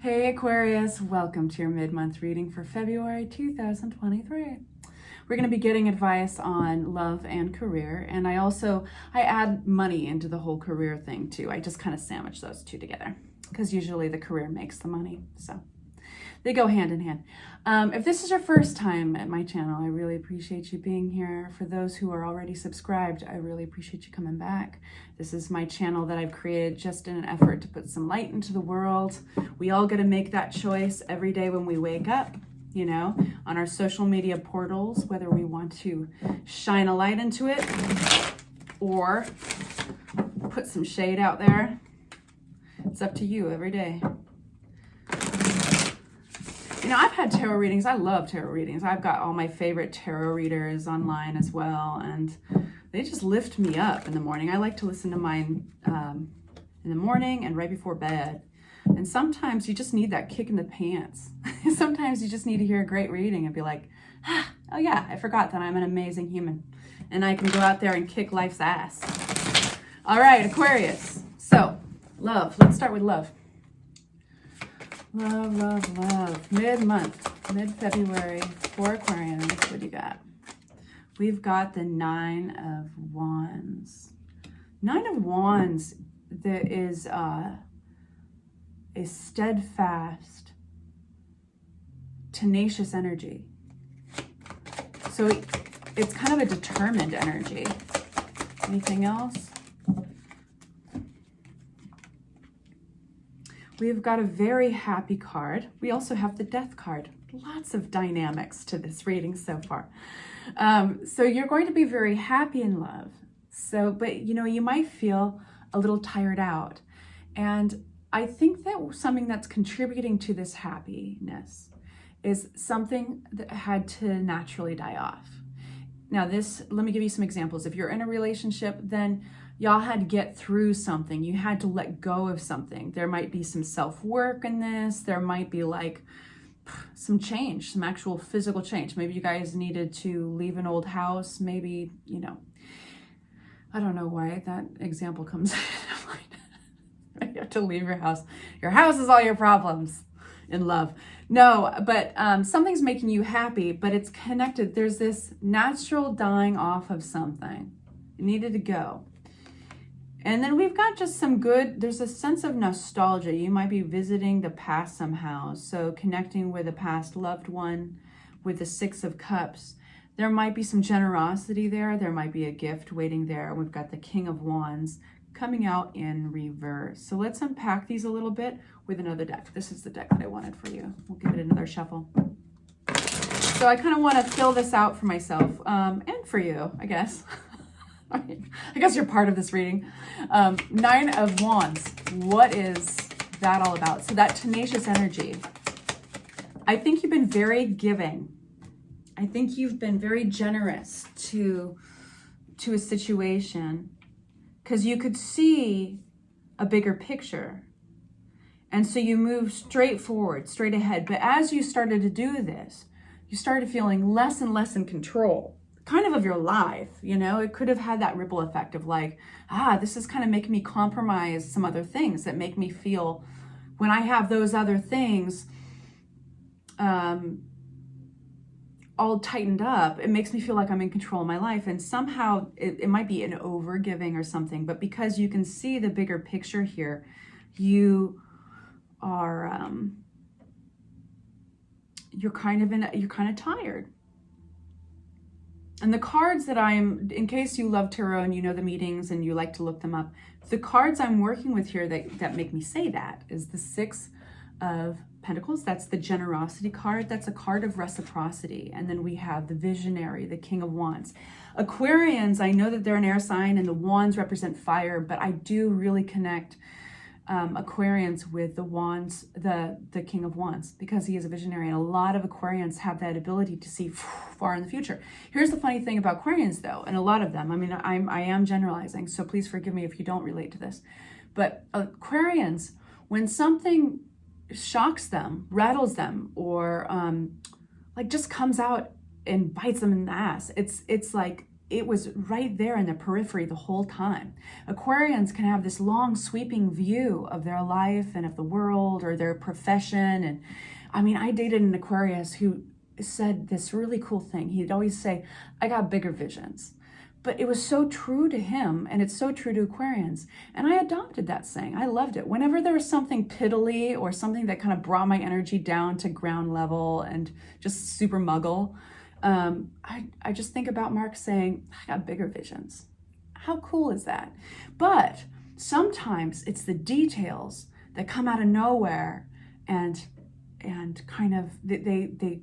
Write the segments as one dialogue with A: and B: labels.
A: Hey Aquarius, welcome to your mid-month reading for February 2023. We're going to be getting advice on love and career, and I add money into the whole career thing too. I just kind of sandwich those two together because usually the career makes the money, so they go hand in hand. If this is your first time at my channel, I really appreciate you being here. For those who are already subscribed, I really appreciate you coming back. This is my channel that I've created just in an effort to put some light into the world. We all get to make that choice every day when we wake up, you know, on our social media portals, whether we want to shine a light into it or put some shade out there. It's up to you every day. You know, I've had tarot readings. I love tarot readings. I've got all my favorite tarot readers online as well, and they just lift me up in the morning. I like to listen to mine in the morning and right before bed. And sometimes you just need that kick in the pants. Sometimes you just need to hear a great reading and be like, oh yeah, I forgot that I'm an amazing human and I can go out there and kick life's ass. All right, Aquarius. So, love. Let's start with love. Love, love, love. Mid-month, mid-February for Aquarians. What do you got? We've got the Nine of Wands. Nine of Wands, there is a steadfast, tenacious energy. So it's kind of a determined energy. Anything else? We've got a very happy card. We also have the Death card. Lots of dynamics to this reading so far. So you're going to be very happy in love. But you know, you might feel a little tired out. And I think that something that's contributing to this happiness is something that had to naturally die off. Now let me give you some examples. If you're in a relationship, then y'all had to get through something. You had to let go of something. There might be some self-work in this. There might be like some change, some actual physical change. Maybe you guys needed to leave an old house. Maybe, you know, I don't know why that example comes to mind. You have to leave your house. Your house is all your problems in love. No, but something's making you happy, but it's connected. There's this natural dying off of something. It needed to go. And then we've got just some there's a sense of nostalgia. You might be visiting the past somehow. So connecting with a past loved one with the Six of Cups. There might be some generosity there. There might be a gift waiting there. We've got the King of Wands coming out in reverse. So let's unpack these a little bit with another deck. This is the deck that I wanted for you. We'll give it another shuffle. So I kind of want to fill this out for myself and for you, I guess. I guess you're part of this reading. Nine of Wands. What is that all about? So that tenacious energy. I think you've been very giving. I think you've been very generous to a situation because you could see a bigger picture. And so you moved straight forward, straight ahead. But as you started to do this, you started feeling less and less in control. Kind of your life, you know. It could have had that ripple effect of like, this is kind of making me compromise some other things that make me feel, when I have those other things all tightened up, it makes me feel like I'm in control of my life. And somehow it might be an overgiving or something, but because you can see the bigger picture here, you are you're kind of tired. And the cards that in case you love tarot and you know the meetings and you like to look them up, the cards I'm working with here that make me say that is the Six of Pentacles. That's the generosity card. That's a card of reciprocity. And then we have the Visionary, the King of Wands. Aquarians, I know that they're an air sign and the wands represent fire, but I do really connect Aquarians with the wands, the King of Wands, because he is a visionary, and a lot of Aquarians have that ability to see far in the future. Here's the funny thing about Aquarians though, and a lot of them, I mean, I am generalizing, so please forgive me if you don't relate to this, but Aquarians, when something shocks them, rattles them, or like just comes out and bites them in the ass, it's like it was right there in the periphery the whole time. Aquarians can have this long sweeping view of their life and of the world or their profession. And I mean, I dated an Aquarius who said this really cool thing. He'd always say, I got bigger visions. But it was so true to him, and it's so true to Aquarians. And I adopted that saying. I loved it. Whenever there was something piddly or something that kind of brought my energy down to ground level and just super muggle, I just think about Mark saying, I got bigger visions. How cool is that? But sometimes it's the details that come out of nowhere and kind of they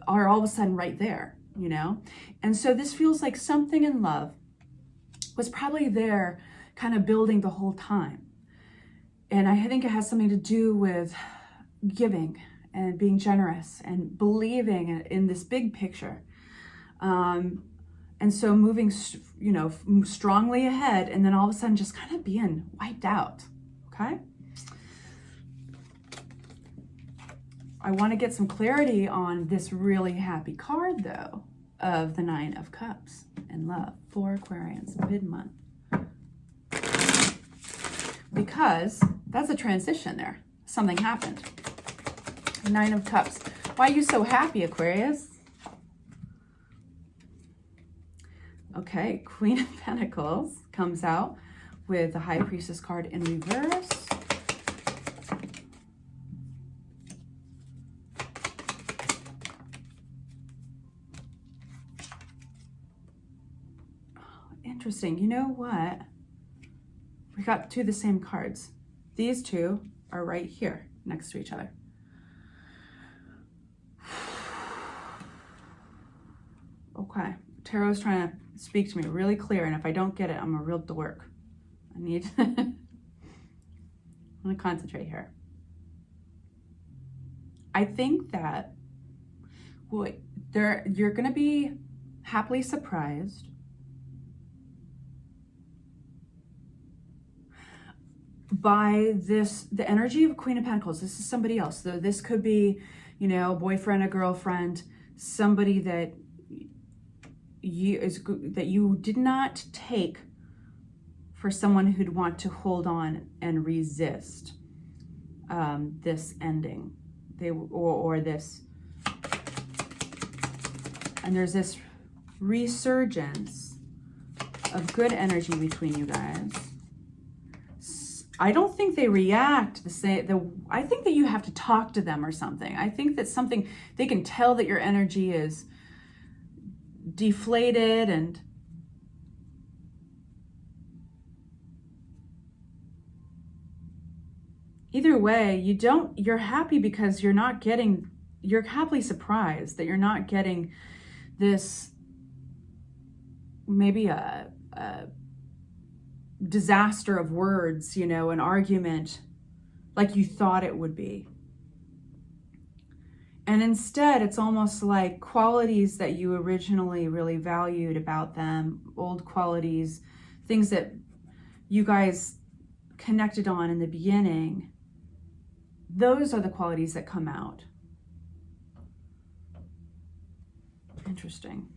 A: are all of a sudden right there, you know? And so this feels like something in love was probably there kind of building the whole time. And I think it has something to do with giving and being generous and believing in this big picture. And so moving, you know, strongly ahead, and then all of a sudden just kind of being wiped out, okay? I want to get some clarity on this really happy card, though, of the Nine of Cups in love for Aquarians mid-month. Because that's a transition there. Something happened. Nine of Cups. Why are you so happy, Aquarius? Okay, Queen of Pentacles comes out with the High Priestess card in reverse. Interesting. You know what? We got two of the same cards. These two are right here next to each other. Okay. Tarot's trying to speak to me really clear, and if I don't get it, I'm a real dork. I need I'm going to concentrate here. I think that you're going to be happily surprised by the energy of Queen of Pentacles. This is somebody else. So this could be, you know, a boyfriend, a girlfriend, somebody that you did not take for someone who'd want to hold on and resist this ending. Or this, and there's this resurgence of good energy between you guys. I don't think they react the same. I think that you have to talk to them or something. I think that they can tell that your energy is deflated, and either way, you're happy because you're happily surprised that you're not getting this, maybe a disaster of words, you know, an argument like you thought it would be. And instead, it's almost like qualities that you originally really valued about them, old qualities, things that you guys connected on in the beginning. Those are the qualities that come out. Interesting.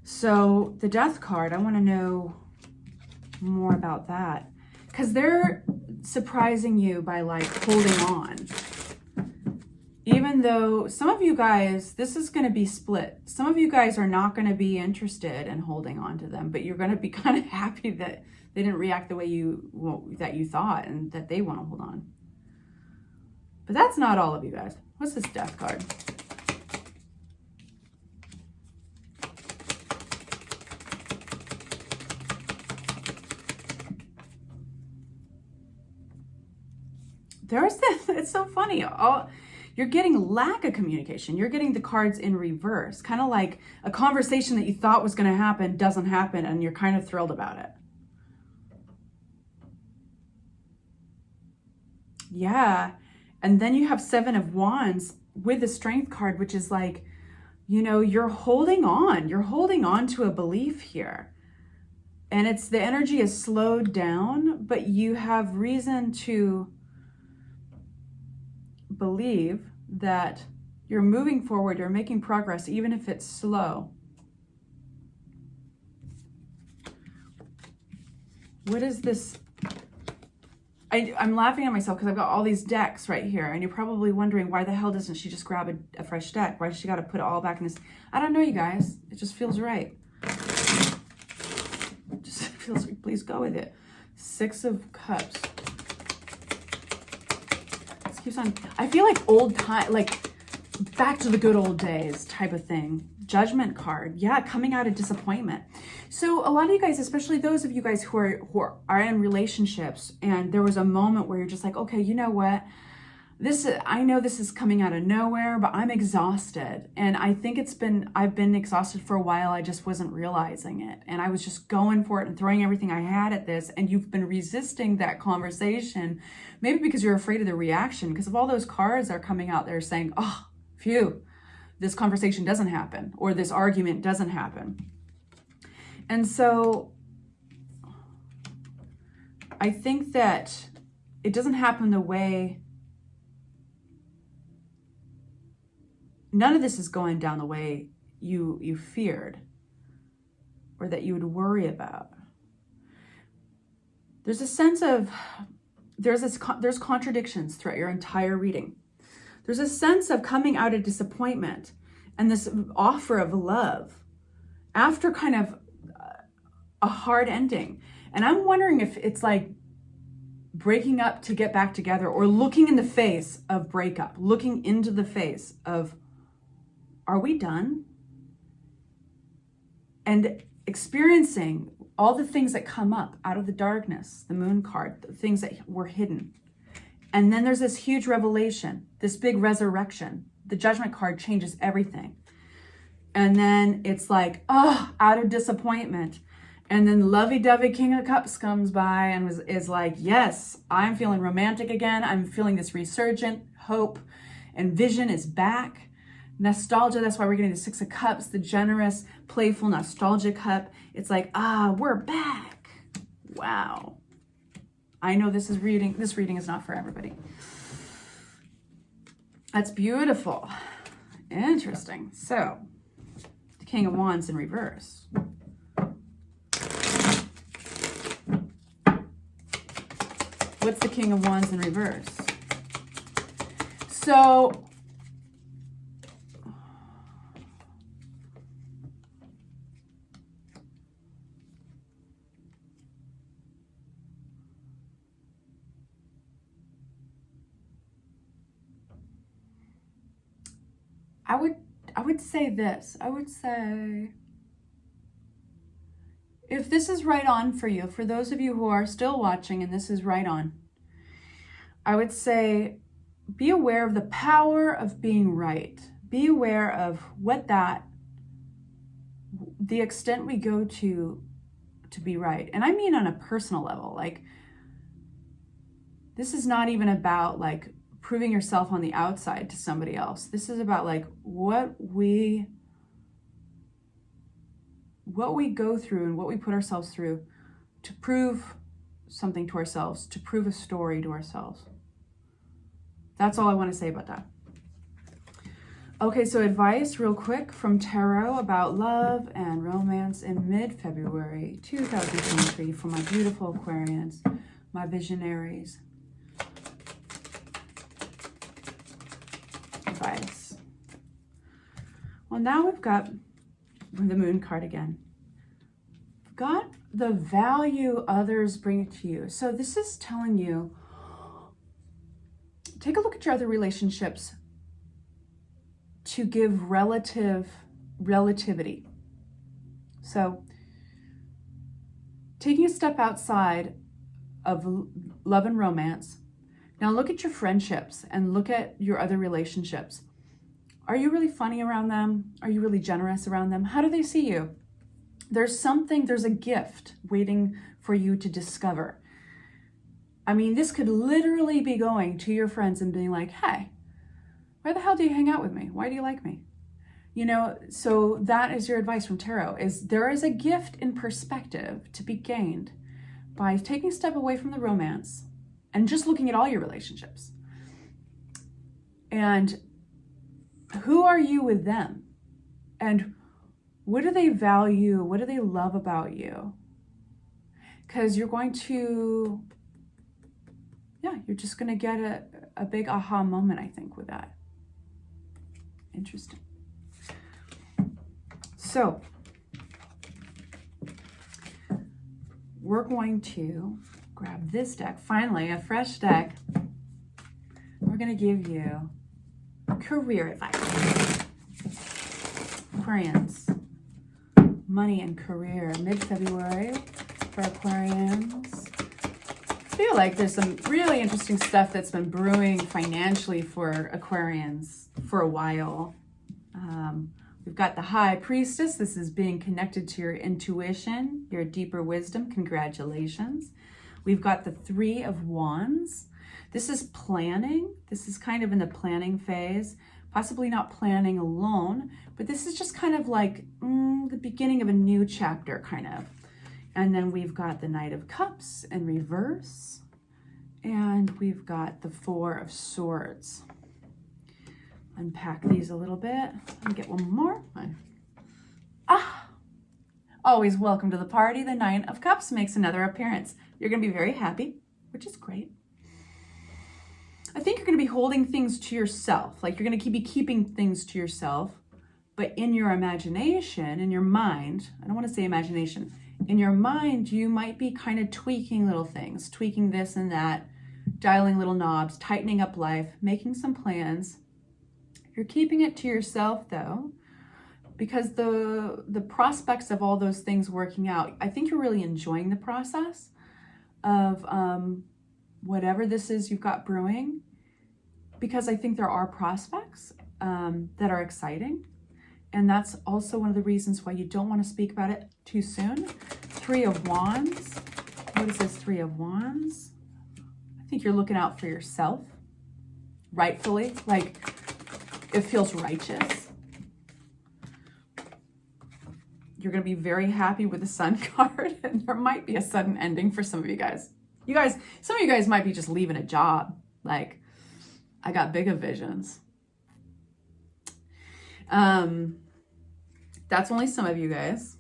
A: So the Death card, I want to know more about that, because they're surprising you by like holding on. Even though some of you guys, this is going to be split. Some of you guys are not going to be interested in holding on to them, but you're going to be kind of happy that they didn't react the way that you thought and that they want to hold on. But that's not all of you guys. What's this Death card? There's this, it's so funny. You're getting lack of communication. You're getting the cards in reverse, kind of like a conversation that you thought was going to happen doesn't happen, and you're kind of thrilled about it. Yeah. And then you have Seven of Wands with the Strength card, which is like, you know, you're holding on. You're holding on to a belief here. And it's the energy is slowed down, but you have reason to believe that you're moving forward, you're making progress, even if it's slow. What is this? I'm laughing at myself because I've got all these decks right here, and you're probably wondering, why the hell doesn't she just grab a fresh deck? Why does she got to put it all back in this? I don't know, you guys. It just feels right. It just feels like, please go with it. 6 of Cups. This keeps on. I feel like old time, like back to the good old days type of thing. Judgment card. Yeah, coming out of disappointment. So a lot of you guys, especially those of you guys who are in relationships, and there was a moment where you're just like, okay, you know what? I know this is coming out of nowhere, but I'm exhausted. And I think I've been exhausted for a while. I just wasn't realizing it. And I was just going for it and throwing everything I had at this. And you've been resisting that conversation, maybe because you're afraid of the reaction, because of all those cards are coming out there saying, oh, phew, this conversation doesn't happen, or this argument doesn't happen. And so I think that it doesn't happen the way, none of this is going down the way you feared or that you would worry about. There's a sense of, there's contradictions throughout your entire reading. There's a sense of coming out of disappointment and this offer of love after kind of a hard ending. And I'm wondering if it's like breaking up to get back together, or looking in the face of breakup, looking into the face of, are we done? And experiencing all the things that come up out of the darkness, the Moon card, the things that were hidden. And then there's this huge revelation, this big resurrection. The Judgment card changes everything. And then it's like, oh, out of disappointment. And then lovey-dovey King of Cups comes by and is like, yes, I'm feeling romantic again. I'm feeling this resurgent hope, and vision is back. Nostalgia, that's why we're getting the 6 of Cups, the generous, playful, nostalgic cup. It's like, we're back. Wow. I know this reading is not for everybody. That's beautiful. Interesting. So, the King of Wands in reverse. What's the King of Wands in reverse? So, I would say this. I would say, if this is right on for you, for those of you who are still watching and this is right on, I would say be aware of the power of being right. Be aware of the extent we go to be right. And I mean on a personal level. Like, this is not even about like proving yourself on the outside to somebody else. This is about like what we go through and what we put ourselves through to prove something to ourselves, to prove a story to ourselves. That's all I want to say about that. Okay, so advice real quick from Tarot about love and romance in mid-February 2023 for my beautiful Aquarians, my visionaries. Advice. Well, now we've got the Moon card again. We've got the value others bring to you. So this is telling you, take a look at your other relationships to give relativity. So taking a step outside of love and romance, now look at your friendships and look at your other relationships. Are you really funny around them? Are you really generous around them? How do they see you? There's a gift waiting for you to discover. I mean, this could literally be going to your friends and being like, hey, why the hell do you hang out with me? Why do you like me? You know, so that is your advice from Tarot, is there is a gift in perspective to be gained by taking a step away from the romance and just looking at all your relationships. And who are you with them? And what do they value? What do they love about you? because you're going to, yeah, you're just going to get a big aha moment, I think, with that. Interesting. So we're going to grab this deck, finally, a fresh deck. We're going to give you career advice. Aquarians, money and career, mid-February for Aquarians. I feel like there's some really interesting stuff that's been brewing financially for Aquarians for a while. We've got the High Priestess. This is being connected to your intuition, your deeper wisdom. Congratulations. We've got the Three of Wands. This is planning. This is kind of in the planning phase, possibly not planning alone, but this is just kind of like the beginning of a new chapter, kind of. And then we've got the Knight of Cups in reverse, and we've got the Four of Swords. Unpack these a little bit. Let me get one more. Always welcome to the party. The Nine of Cups makes another appearance. You're going to be very happy, which is great. I think you're going to be holding things to yourself. Like you're going to be keeping things to yourself, but in your imagination, in your mind, I don't want to say imagination, in your mind, you might be kind of tweaking little things, tweaking this and that, dialing little knobs, tightening up life, making some plans. You're keeping it to yourself though, because the prospects of all those things working out, I think you're really enjoying the process of whatever this is you've got brewing, because I think there are prospects that are exciting. And that's also one of the reasons why you don't want to speak about it too soon. Three of Wands. What is this Three of Wands? I think you're looking out for yourself, rightfully, like it feels righteous. You're going to be very happy with the Sun card, and there might be a sudden ending for some of you guys. Some of you guys might be just leaving a job. Like, I got bigger visions. That's only some of you guys.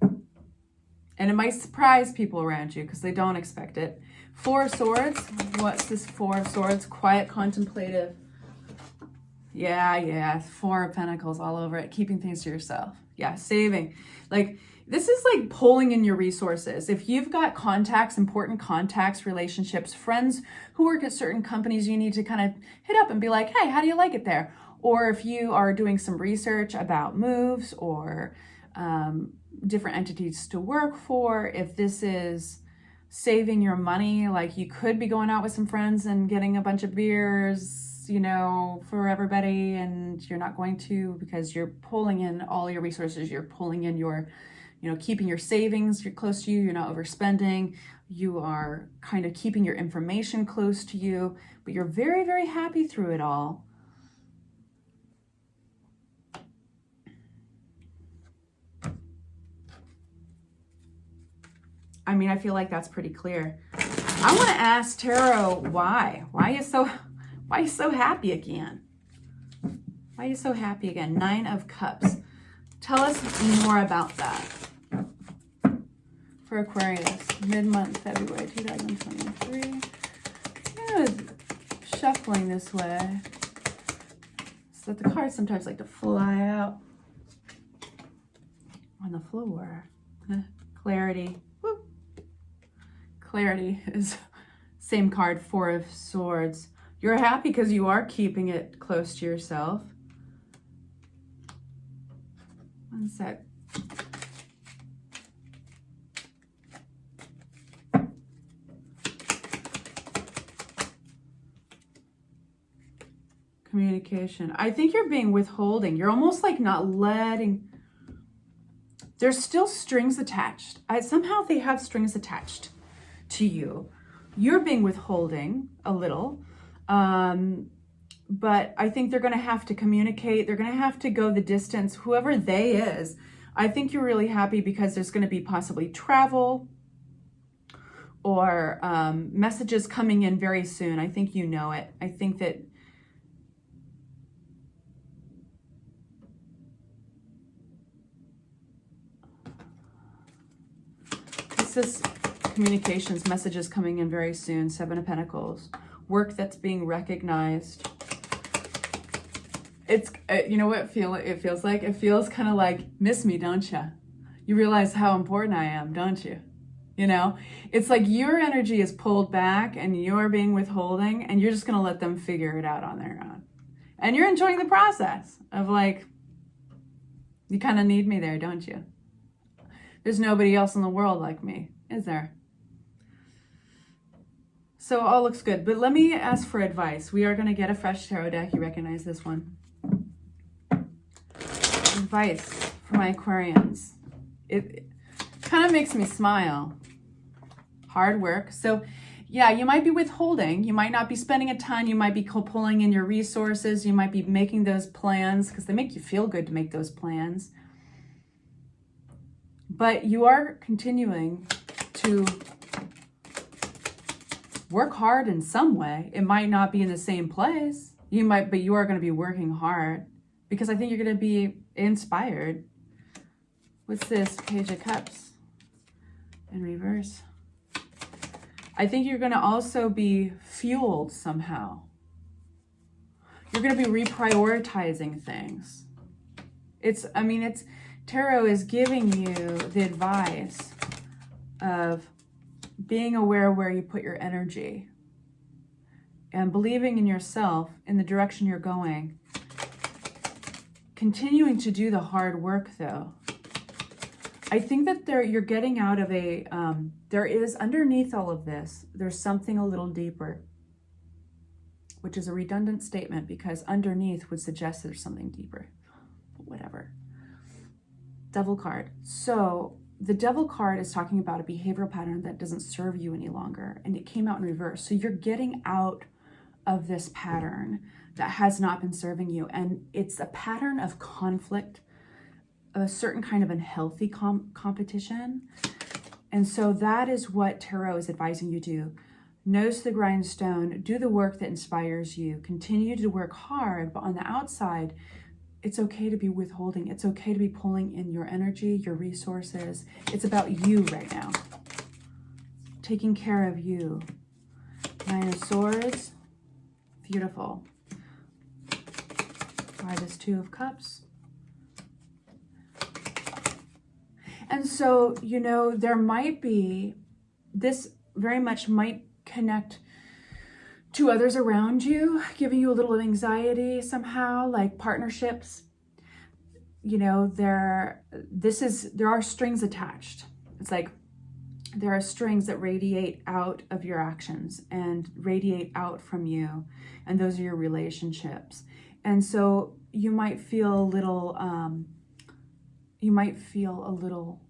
A: And it might surprise people around you because they don't expect it. Four of Swords. What's this Four of Swords? Quiet, contemplative. Yeah. Four of Pentacles all over it. Keeping things to yourself. Yeah, saving. Like, this is like pulling in your resources. If you've got contacts, important contacts, relationships, friends who work at certain companies, you need to kind of hit up and be like, hey, how do you like it there? Or if you are doing some research about moves or different entities to work for, if this is saving your money, like you could be going out with some friends and getting a bunch of beers, you know, for everybody, and you're not going to because you're pulling in all your resources. You're pulling in your, you know, keeping your savings, you're close to you, you're not overspending, you are kind of keeping your information close to you, but you're very, very happy through it all. I mean, I feel like that's pretty clear. I want to ask Tarot why. Why are you so happy again? Why are you so happy again? Nine of Cups. Tell us more about that. For Aquarius, mid-month, February 2023. Yeah, shuffling this way so that the cards sometimes like to fly out on the floor. Clarity. Woo. Clarity is same card, Four of Swords. You're happy because you are keeping it close to yourself. One sec. Communication. I think you're being withholding. You're almost like not letting. There's still strings attached. Somehow they have strings attached to you. You're being withholding a little. But I think they're going to have to communicate. They're going to have to go the distance, whoever they is. I think you're really happy because there's going to be possibly travel or messages coming in very soon. I think you know it. I think that says communications, messages coming in very soon. 7 of Pentacles. Work that's being recognized. It's, you know what it feels like? It feels kind of like, miss me, don't you? You realize how important I am, don't you? You know, it's like your energy is pulled back and you're being withholding, and you're just going to let them figure it out on their own. And you're enjoying the process of like, you kind of need me there, don't you? There's nobody else in the world like me, is there? So all looks good. But let me ask for advice. We are going to get a fresh tarot deck. You recognize this one. Advice for my Aquarians. It kind of makes me smile. Hard work. So yeah, you might be withholding. You might not be spending a ton. You might be pulling in your resources. You might be making those plans because they make you feel good to make those plans. But you are continuing to work hard in some way. It might not be in the same place. But you are going to be working hard because I think you're going to be inspired. What's this? Page of Cups in reverse. I think you're going to also be fueled somehow. You're going to be reprioritizing things. Tarot is giving you the advice of being aware where you put your energy and believing in yourself, in the direction you're going. Continuing to do the hard work though. I think that you're getting out of there is underneath all of this, there's something a little deeper, which is a redundant statement because underneath would suggest there's something deeper. But whatever. Devil card. So the Devil card is talking about a behavioral pattern that doesn't serve you any longer, and it came out in reverse. So you're getting out of this pattern that has not been serving you, and it's a pattern of conflict, a certain kind of unhealthy competition. And so that is what tarot is advising you to do. Nose to the grindstone, do the work that inspires you, continue to work hard, but on the outside, it's okay to be withholding. It's okay to be pulling in your energy, your resources. It's about you right now. Taking care of you. 9 of Swords. Beautiful. Why this 2 of Cups? And so, you know, there might be, this very much might connect to others around you, giving you a little anxiety somehow, like partnerships. You know, there are strings attached. It's like there are strings that radiate out of your actions and radiate out from you, and those are your relationships. And so you might feel a little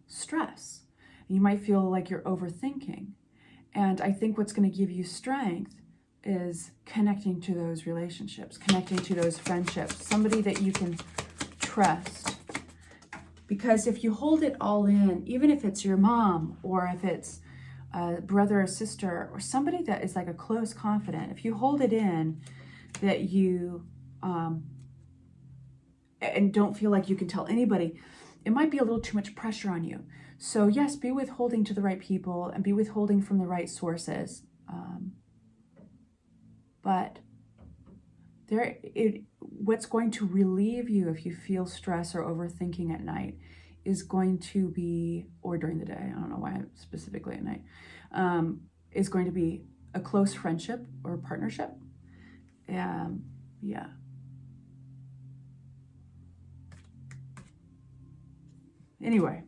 A: stress. You might feel like you're overthinking. And I think what's going to give you strength is connecting to those relationships, connecting to those friendships, somebody that you can trust. Because if you hold it all in, even if it's your mom or if it's a brother or sister or somebody that is like a close confidant, if you hold it in that you, and don't feel like you can tell anybody, it might be a little too much pressure on you. So yes, be withholding to the right people and be withholding from the right sources. But what's going to relieve you if you feel stress or overthinking at night is going to be, or during the day, I don't know why specifically at night, is going to be a close friendship or partnership. Yeah. Anyway,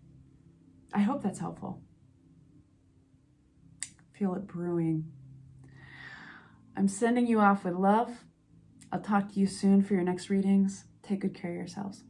A: I hope that's helpful. Feel it brewing. I'm sending you off with love. I'll talk to you soon for your next readings. Take good care of yourselves.